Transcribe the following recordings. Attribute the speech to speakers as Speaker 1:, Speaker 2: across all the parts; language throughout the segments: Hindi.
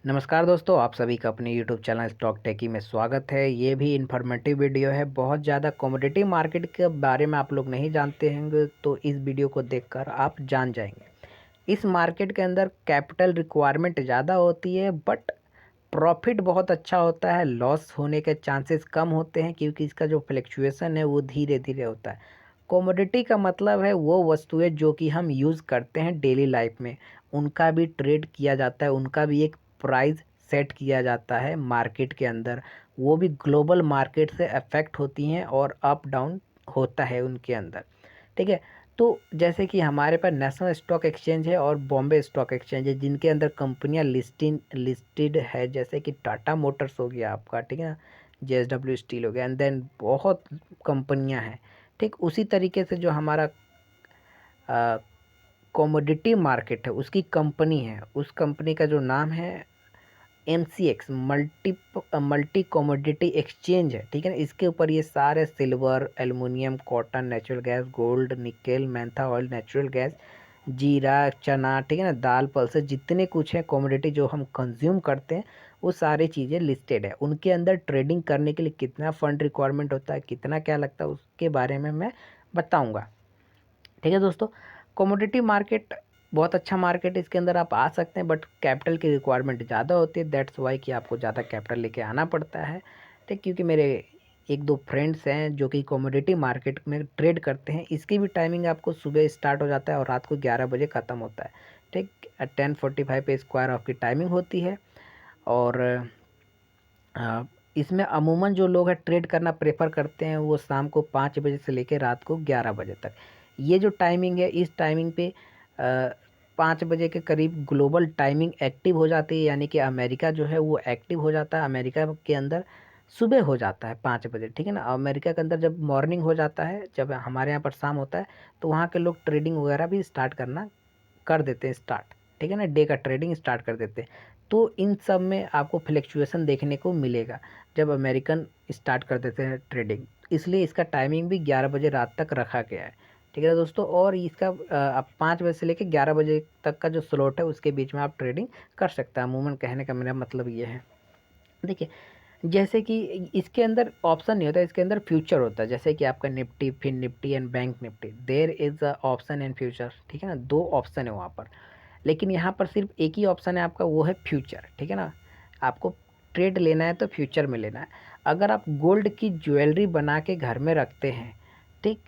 Speaker 1: नमस्कार दोस्तों, आप सभी का अपने YouTube चैनल स्टॉक टेकी में स्वागत है। ये भी इन्फॉर्मेटिव वीडियो है। बहुत ज़्यादा कमोडिटी मार्केट के बारे में आप लोग नहीं जानते होंगे, तो इस वीडियो को देखकर आप जान जाएंगे। इस मार्केट के अंदर कैपिटल रिक्वायरमेंट ज़्यादा होती है, बट प्रॉफिट बहुत अच्छा होता है। लॉस होने के चांसेस कम होते हैं, क्योंकि इसका जो फ्लक्चुएसन है वो धीरे धीरे होता है। कमोडिटी का मतलब है वो वस्तुएं जो कि हम यूज़ करते हैं डेली लाइफ में, उनका भी ट्रेड किया जाता है, उनका भी एक प्राइस सेट किया जाता है मार्केट के अंदर। वो भी ग्लोबल मार्केट से अफेक्ट होती हैं और अप डाउन होता है उनके अंदर। ठीक है। तो जैसे कि हमारे पास नेशनल स्टॉक एक्सचेंज है और बॉम्बे स्टॉक एक्सचेंज है, जिनके अंदर कंपनियां लिस्टेड है, जैसे कि टाटा मोटर्स हो गया आपका, ठीक है ना, JSW स्टील हो गया, एंड देन बहुत कंपनियां हैं। ठीक उसी तरीके से जो हमारा कमोडिटी मार्केट है उसकी कंपनी है, उस कंपनी का जो नाम है MCX, मल्टी कमोडिटी एक्सचेंज है। ठीक है ना। इसके ऊपर ये सारे silver, aluminium, cotton, natural gas, gold, nickel, Mentha oil, natural gas, जीरा, चना, ठीक है ना, दाल, पल्सेस, जितने कुछ है कमोडिटी जो हम कंज्यूम करते हैं, वो सारी चीज़ें लिस्टेड है। उनके अंदर ट्रेडिंग करने के लिए कितना फंड रिक्वायरमेंट होता है, कितना क्या लगता है, उसके बारे में मैं बताऊँगा। ठीक है दोस्तों। कमोडिटी मार्केट बहुत अच्छा मार्केट है, इसके अंदर आप आ सकते हैं, बट कैपिटल की रिक्वायरमेंट ज़्यादा होती है। दैट्स वाई कि आपको ज़्यादा कैपिटल लेके आना पड़ता है। ठीक, क्योंकि मेरे एक दो फ्रेंड्स हैं जो कि कमोडिटी मार्केट में ट्रेड करते हैं। इसकी भी टाइमिंग आपको सुबह स्टार्ट हो जाता है और रात को 11 बजे ख़त्म होता है। ठीक, 10:45 पे स्क्वायर ऑफ की टाइमिंग होती है। और इसमें अमूमन जो लोग हैं ट्रेड करना प्रेफर करते हैं, वो शाम को 5 बजे से लेकर रात को 11 बजे तक। ये जो टाइमिंग है, इस टाइमिंग पे 5 बजे के करीब ग्लोबल टाइमिंग एक्टिव हो जाती है, यानी कि अमेरिका जो है वो एक्टिव हो जाता है। अमेरिका के अंदर सुबह हो जाता है 5 बजे। ठीक है ना। अमेरिका के अंदर जब मॉर्निंग हो जाता है, जब हमारे यहाँ पर शाम होता है, तो वहाँ के लोग ट्रेडिंग वगैरह भी स्टार्ट करना कर देते हैं स्टार्ट। ठीक है ना, डे का ट्रेडिंग स्टार्ट कर देते हैं। तो इन सब में आपको फ्लक्चुएशन देखने को मिलेगा जब अमेरिकन स्टार्ट कर देते हैं ट्रेडिंग। इसलिए इसका टाइमिंग भी 11 बजे रात तक रखा गया है। ठीक है दोस्तों। और इसका आप 5 बजे से लेकर 11 बजे तक का जो स्लॉट है, उसके बीच में आप ट्रेडिंग कर सकते हैं। अमूमन कहने का मेरा मतलब ये है। देखिए, जैसे कि इसके अंदर ऑप्शन नहीं होता, इसके अंदर फ्यूचर होता है। जैसे कि आपका Nifty, Fin Nifty and bank Nifty, there is a option and future. ठीक है ना, दो ऑप्शन है वहाँ पर। लेकिन यहाँ पर सिर्फ एक ही ऑप्शन है आपका, वो है फ्यूचर। ठीक है ना। आपको ट्रेड लेना है तो फ्यूचर में लेना है। अगर आप गोल्ड की ज्वेलरी बना के घर में रखते हैं, ठीक,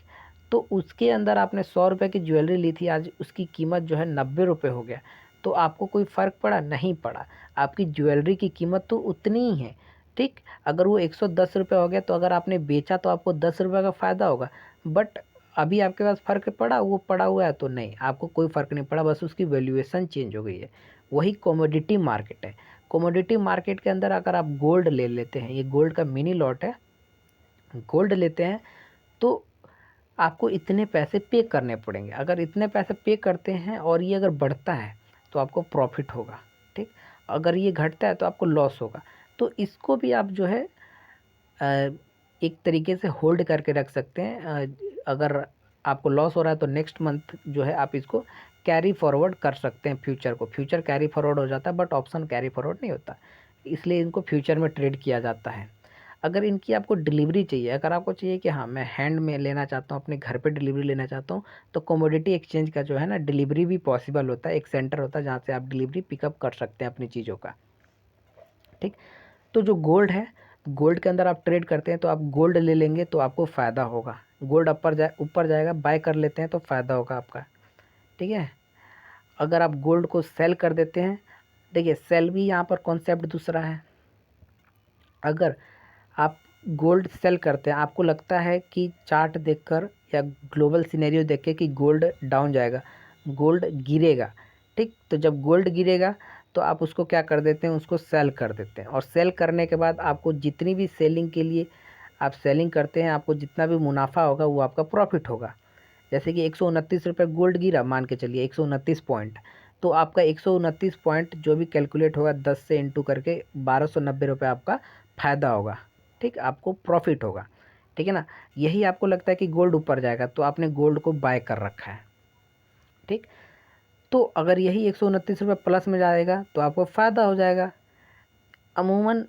Speaker 1: तो उसके अंदर आपने 100 रुपये की ज्वेलरी ली थी, आज उसकी कीमत जो है 90 रुपये हो गया, तो आपको कोई फ़र्क पड़ा? नहीं पड़ा। आपकी ज्वेलरी की कीमत तो उतनी ही है। ठीक, अगर वो 110 रुपये हो गया, तो अगर आपने बेचा तो आपको 10 रुपये का फ़ायदा होगा। बट अभी आपके पास फ़र्क पड़ा, वो पड़ा हुआ है, तो नहीं, आपको कोई फ़र्क नहीं पड़ा, बस उसकी वैल्यूएशन चेंज हो गई है। वही कमोडिटी मार्केट है। कमोडिटी मार्केट के अंदर अगर आप गोल्ड ले लेते हैं, ये गोल्ड का मिनी लॉट है, गोल्ड लेते हैं, तो आपको इतने पैसे पे करने पड़ेंगे। अगर इतने पैसे पे करते हैं और ये अगर बढ़ता है तो आपको प्रॉफिट होगा। ठीक, अगर ये घटता है तो आपको लॉस होगा। तो इसको भी आप जो है अ, एक तरीके से होल्ड करके रख सकते हैं। अगर आपको लॉस हो रहा है तो नेक्स्ट मंथ जो है आप इसको कैरी फॉरवर्ड कर सकते हैं। फ्यूचर को, फ्यूचर कैरी फॉरवर्ड हो जाता है, बट ऑप्शन कैरी फॉरवर्ड नहीं होता, इसलिए इनको फ्यूचर में ट्रेड किया जाता है। अगर इनकी आपको डिलीवरी चाहिए, अगर आपको चाहिए कि हाँ मैं हैंड में लेना चाहता हूँ, अपने घर पे डिलीवरी लेना चाहता हूँ, तो कमोडिटी एक्सचेंज का जो है ना, डिलीवरी भी पॉसिबल होता है। एक सेंटर होता है जहाँ से आप डिलीवरी पिकअप कर सकते हैं अपनी चीज़ों का। ठीक, तो जो गोल्ड है, गोल्ड के अंदर आप ट्रेड करते हैं, तो आप गोल्ड ले लेंगे तो आपको फ़ायदा होगा। गोल्ड ऊपर जाएगा, बाय कर लेते हैं तो फ़ायदा होगा आपका। ठीक है। अगर आप गोल्ड को सेल कर देते हैं, देखिए सेल भी यहाँ पर कॉन्सेप्ट दूसरा है। अगर आप गोल्ड सेल करते हैं, आपको लगता है कि चार्ट देखकर या ग्लोबल सिनेरियो देख के कि गोल्ड डाउन जाएगा, गोल्ड गिरेगा। ठीक, तो जब गोल्ड गिरेगा तो आप उसको क्या कर देते हैं, उसको सेल कर देते हैं। और सेल करने के बाद आपको जितनी भी सेलिंग के लिए आप सेलिंग करते हैं, आपको जितना भी मुनाफा होगा वो आपका प्रॉफिट होगा। जैसे कि 129 रुपये गोल्ड गिरा, मान के चलिए 129 पॉइंट, तो आपका 129 पॉइंट जो भी कैलकुलेट होगा 10 से इंटू करके 1290 रुपये आपका फ़ायदा होगा। ठीक, आपको प्रॉफिट होगा। ठीक है ना। यही आपको लगता है कि गोल्ड ऊपर जाएगा, तो आपने गोल्ड को बाय कर रखा है। ठीक, तो अगर यही 129 रुपये प्लस में जाएगा तो आपको फ़ायदा हो जाएगा। अमूमन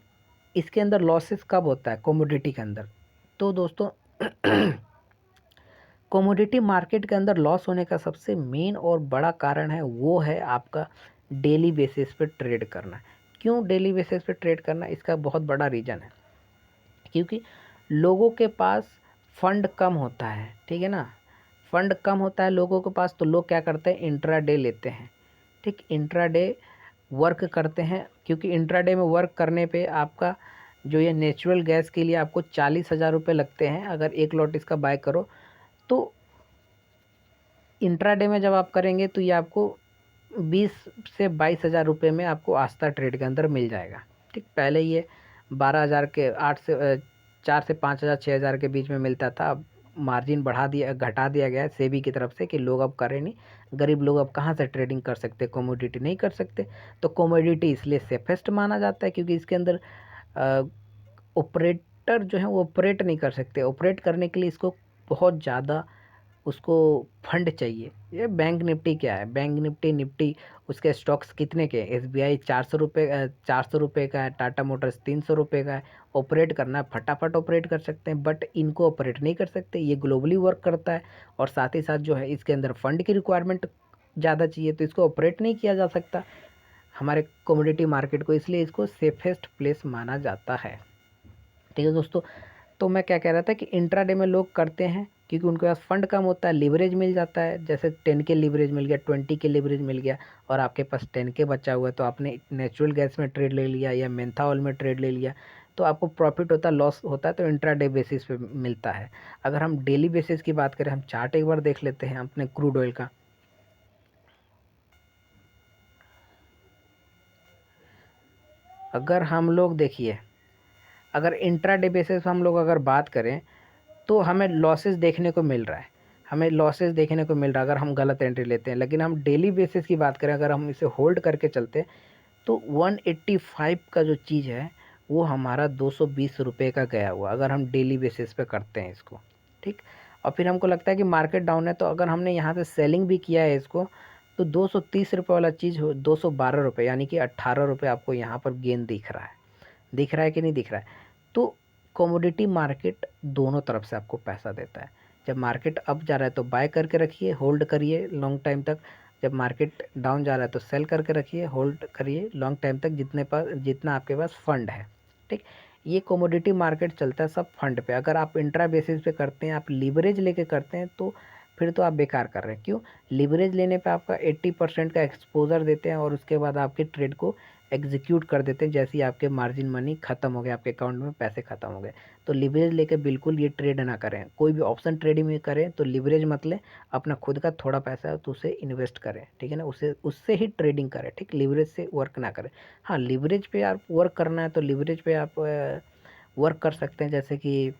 Speaker 1: इसके अंदर लॉसेस कब होता है कमोडिटी के अंदर? तो दोस्तों कमोडिटी मार्केट के अंदर लॉस होने का सबसे मेन और बड़ा कारण है वो है आपका डेली बेसिस पे ट्रेड करना। क्यों डेली बेसिस पे ट्रेड करना? इसका बहुत बड़ा रीज़न है, क्योंकि लोगों के पास फंड कम होता है, ठीक है ना। फंड कम होता है लोगों के पास, तो लोग क्या करते हैं, इंट्राडे लेते हैं, ठीक। इंट्राडे वर्क करते हैं, क्योंकि इंट्राडे में वर्क करने पे आपका जो ये नेचुरल गैस के लिए आपको 40,000 रुपये लगते हैं अगर एक लॉट इसका बाय करो। तो इंट्राडे में जब आप करेंगे तो ये आपको 20 से 22,000 रुपये में आपको आस्था ट्रेड के अंदर मिल जाएगा, ठीक। पहले ये 12,000 के 4 से 5,000 6,000 के बीच में मिलता था। अब मार्जिन घटा दिया गया है सेबी की तरफ से कि लोग अब करें नहीं, गरीब लोग अब कहाँ से ट्रेडिंग कर सकते, कमोडिटी नहीं कर सकते। तो कमोडिटी इसलिए सेफेस्ट माना जाता है क्योंकि इसके अंदर ऑपरेटर जो है वो ऑपरेट नहीं कर सकते। ऑपरेट करने के लिए इसको बहुत ज़्यादा उसको फंड चाहिए। ये बैंक निफ्टी क्या है, बैंक निफ्टी उसके स्टॉक्स कितने के, SBI 400 रुपये का है, टाटा मोटर्स 300 रुपये का है। ऑपरेट करना है, फटाफट ऑपरेट कर सकते हैं, बट इनको ऑपरेट नहीं कर सकते। ये ग्लोबली वर्क करता है और साथ ही साथ जो है इसके अंदर फंड की रिक्वायरमेंट ज़्यादा चाहिए, तो इसको ऑपरेट नहीं किया जा सकता हमारे कमोडिटी मार्केट को, इसलिए इसको सेफेस्ट प्लेस माना जाता है, ठीक है दोस्तों। तो मैं क्या कह रहा था कि इंट्राडे में लोग करते हैं क्योंकि उनके पास फंड कम होता है, लिवरेज मिल जाता है। जैसे 10 के लिवरेज मिल गया, 20 के लिवरेज मिल गया और आपके पास 10 के बचा हुआ है, तो आपने नेचुरल गैस में ट्रेड ले लिया या मेंथा ऑयल में ट्रेड ले लिया, तो आपको प्रॉफिट होता है, लॉस होता है तो इंट्राडे बेसिस पे मिलता है। अगर हम डेली बेसिस की बात करें, हम चार्ट एक बार देख लेते हैं अपने क्रूड ऑयल का। अगर हम लोग देखिए, अगर इंट्राडे बेसिस हम लोग अगर बात करें तो हमें लॉसेस देखने को मिल रहा है, हमें लॉसेस देखने को मिल रहा है अगर हम गलत एंट्री लेते हैं। लेकिन हम डेली बेसिस की बात करें, अगर हम इसे होल्ड करके चलते हैं तो 185 का जो चीज़ है वो हमारा 220 रुपये का गया हुआ, अगर हम डेली बेसिस पे करते हैं इसको, ठीक। और फिर हमको लगता है कि मार्केट डाउन है, तो अगर हमने यहाँ से सेलिंग भी किया है इसको, तो 230 रुपये वाला चीज़ हो 212 रुपये, यानी कि 18 रुपये आपको यहाँ पर गेन दिख रहा है। दिख रहा है कि नहीं दिख रहा है? तो कमोडिटी मार्केट दोनों तरफ से आपको पैसा देता है। जब मार्केट अप जा रहा है तो बाय करके रखिए, होल्ड करिए लॉन्ग टाइम तक। जब मार्केट डाउन जा रहा है तो सेल करके रखिए, होल्ड करिए लॉन्ग टाइम तक, जितना आपके पास फंड है, ठीक। ये कमोडिटी मार्केट चलता है सब फंड पे। अगर आप इंट्रा बेसिस पे करते हैं, आप लीवरेज लेके करते हैं, तो फिर तो आप बेकार कर रहे हैं। क्यों? लीवरेज लेने पे आपका 80% का एक्सपोजर देते हैं और उसके बाद आपके ट्रेड को एग्जीक्यूट कर देते हैं जैसे ही आपके मार्जिन मनी खत्म हो गया, आपके अकाउंट में पैसे खत्म हो गए। तो लिवरेज लेके बिल्कुल ये ट्रेड ना करें। कोई भी ऑप्शन ट्रेडिंग में करें तो लिवरेज मत लें, अपना खुद का थोड़ा पैसा है तो उसे इन्वेस्ट करें, ठीक है ना, उससे ही ट्रेडिंग करें, ठीक। लिवरेज से वर्क ना करें। हाँ, लिवरेज पे आप वर्क करना है तो लिवरेज पे आप वर्क कर सकते हैं, जैसे कि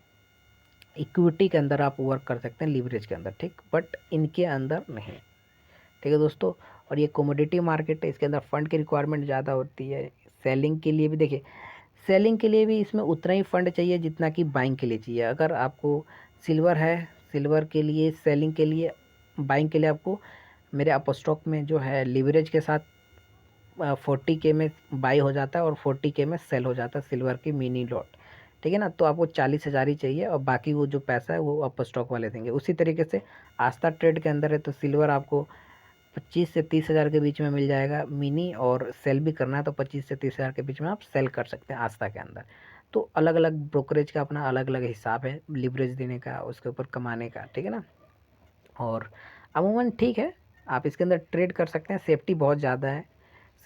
Speaker 1: इक्विटी के अंदर आप वर्क कर सकते हैं लिवरेज के अंदर, ठीक, बट इनके अंदर नहीं, ठीक है दोस्तों। और ये कमोडिटी मार्केट है, इसके अंदर फंड की रिक्वायरमेंट ज़्यादा होती है। सेलिंग के लिए भी देखिए, सेलिंग के लिए भी इसमें उतना ही फंड चाहिए जितना कि बाइंग के लिए चाहिए। अगर आपको सिल्वर है, सिल्वर के लिए सेलिंग के लिए, बाइंग के लिए आपको मेरे अपस्टॉक में जो है लिवरेज के साथ 40K में बाई हो जाता है और 40K में सेल हो जाता है सिल्वर की मिनी लॉट, ठीक है ना। तो आपको 40,000 ही चाहिए और बाकी वो जो पैसा है वो अप स्टॉक वाले देंगे। उसी तरीके से आस्था ट्रेड के अंदर है तो सिल्वर आपको 25 से 30,000 के बीच में मिल जाएगा मिनी, और सेल भी करना है तो 25 से 30,000 के बीच में आप सेल कर सकते हैं आस्था के अंदर। तो अलग अलग ब्रोकरेज का अपना अलग अलग हिसाब है लिवरेज देने का, उसके ऊपर कमाने का, ठीक है ना। और अमूमन ठीक है, आप इसके अंदर ट्रेड कर सकते हैं, सेफ्टी बहुत ज़्यादा है।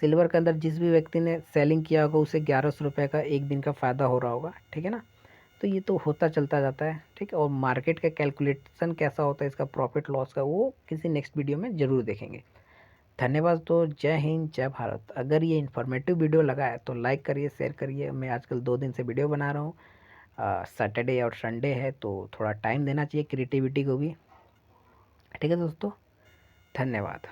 Speaker 1: सिल्वर के अंदर जिस भी व्यक्ति ने सेलिंग किया होगा उसे 1100 रुपये का एक दिन का फ़ायदा हो रहा होगा, ठीक है ना। तो ये तो होता चलता जाता है, ठीक है। और मार्केट का कैलकुलेशन कैसा होता है इसका प्रॉफिट लॉस का, वो किसी नेक्स्ट वीडियो में ज़रूर देखेंगे। धन्यवाद। तो जय हिंद, जय भारत। अगर ये इन्फॉर्मेटिव वीडियो लगा है तो लाइक करिए, शेयर करिए। मैं आजकल 2 दिन से वीडियो बना रहा हूँ, सैटरडे और संडे है तो थोड़ा टाइम देना चाहिए क्रिएटिविटी को भी, ठीक है दोस्तों। धन्यवाद।